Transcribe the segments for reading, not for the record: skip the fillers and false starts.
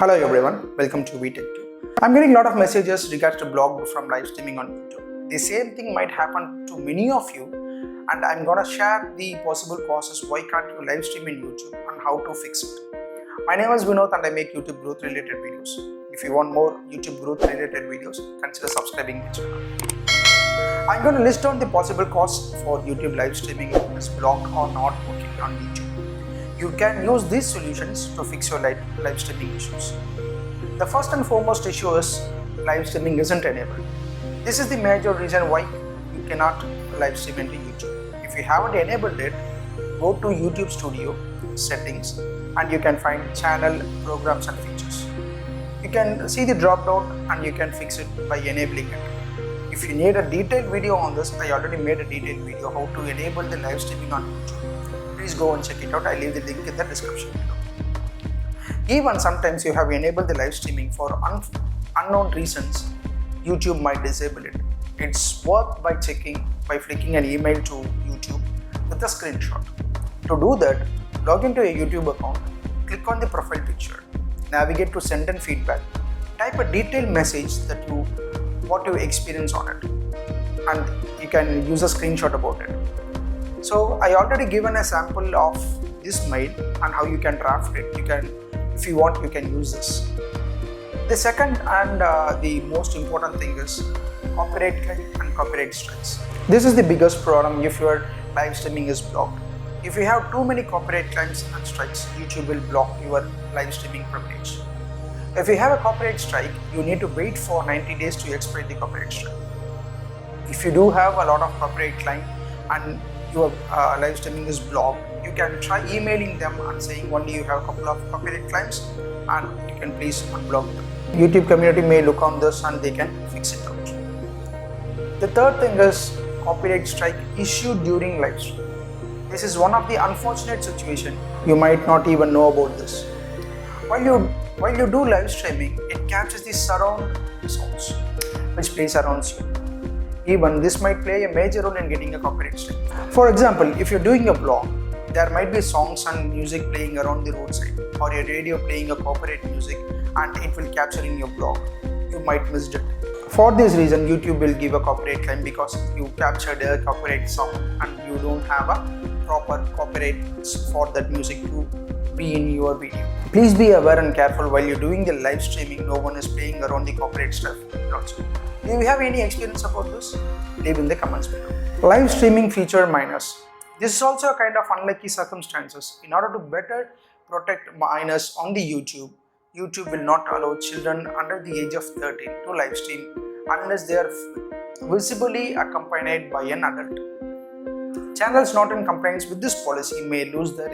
Hello everyone, welcome to VTech2. I'm getting a lot of messages regards to blog from live streaming on YouTube. The same thing might happen to many of you, and I'm gonna share the possible causes why can't you live stream in YouTube and how to fix it. My name is Vinod and I make YouTube growth related videos. If you want more YouTube growth related videos, consider subscribing the channel. I'm going to list down the possible causes for YouTube live streaming is blocked or not working on YouTube. You can use these solutions to fix your live streaming issues. The first and foremost issue is live streaming isn't enabled. This is the major reason why you cannot live stream into YouTube. If you haven't enabled it, go to YouTube Studio settings and you can find channel, programs and features. You can see the drop down and you can fix it by enabling it. If you need a detailed video on this, I already made a detailed video how to enable the live streaming on YouTube. Please go and check it out. I'll leave the link in the description below. Even sometimes you have enabled the live streaming for unknown reasons, YouTube might disable it. It's worth by flicking an email to YouTube with a screenshot. To do that, log into a YouTube account, click on the profile picture, navigate to send and feedback, type a detailed message what you experience on it, and you can use a screenshot about it. So I already given a sample of this mail and how you can draft it. If you want, you can use this. The second and the most important thing is copyright claim and copyright strikes. This is the biggest problem if your live streaming is blocked. If you have too many copyright claims and strikes, YouTube will block your live streaming privilege. If you have a copyright strike, you need to wait for 90 days to expire the copyright strike. If you do have a lot of copyright claim and your live streaming is blocked, you can try emailing them and saying only you have a couple of copyright claims and you can please unblock them. YouTube community may look on this and they can fix it out. The third thing is copyright strike issued during live stream. This is one of the unfortunate situations. You might not even know about this. While you do live streaming, it captures the surround sounds which plays around you. Even this might play a major role in getting a copyright strike. For example, if you're doing a blog, there might be songs and music playing around the roadside, or a radio playing a copyright music and it will capture in your blog. You might miss it. For this reason, YouTube will give a copyright claim because you captured a copyright song and you don't have a proper copyright for that music to be in your video. Please be aware and careful while you're doing the live streaming. No one is playing around the copyright stuff. Do you have any experience about this? Leave in the comments below. Live streaming feature minors. This is also a kind of unlucky circumstances. In order to better protect minors on the YouTube will not allow children under the age of 13 to live stream unless they are visibly accompanied by an adult. Channels not in compliance with this policy may lose their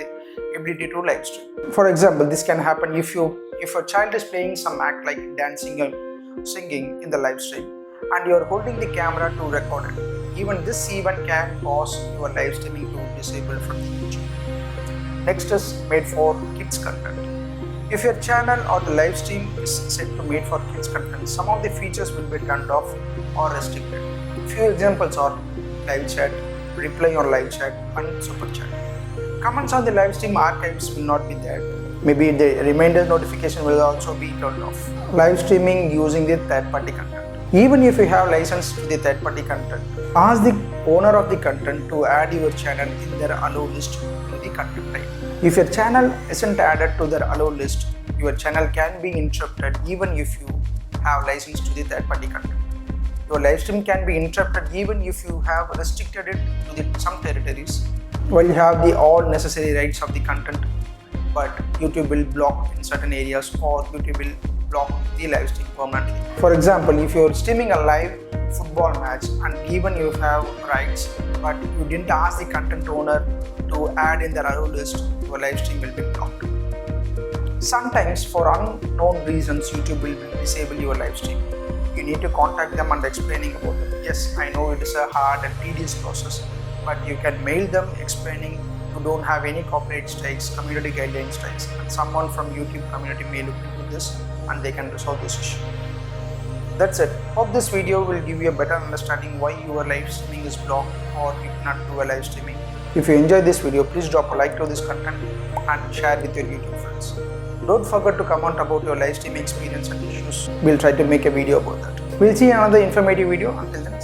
ability to live stream. For example, this can happen if a child is playing some act like dancing or singing in the live stream and you are holding the camera to record it. Even this event can cause your live streaming to disable from the YouTube. Next is made for kids content. If your channel or the live stream is set to made for kids content, some of the features will be turned off or restricted. Few examples are live chat, reply on live chat and super chat. Comments on the live stream archives will not be there. Maybe the reminder notification will also be turned off. Live streaming using the third-party content. Even if you have license to the third-party content, ask the owner of the content to add your channel in their allow list to the content type. If your channel isn't added to their allow list, your channel can be interrupted even if you have license to the third-party content. Your live stream can be interrupted even if you have restricted it to some territories. While you have the all necessary rights of the content, but YouTube will block in certain areas or YouTube will block the live stream permanently. For example, if you're streaming a live football match and even you have rights but you didn't ask the content owner to add in their allow list, your live stream will be blocked. Sometimes for unknown reasons, YouTube will disable your live stream. You need to contact them and explaining about it. Yes, I know it is a hard and tedious process, but you can mail them explaining you don't have any copyright strikes, community guideline strikes, and someone from YouTube community may look into this and they can resolve this issue. That's it. Hope this video will give you a better understanding why your live streaming is blocked or you cannot do a live streaming. If you enjoyed this video, please drop a like to this content and share with your YouTube friends. Don't forget to comment about your live streaming experience and issues. We'll try to make a video about that. We'll see another informative video. Until then,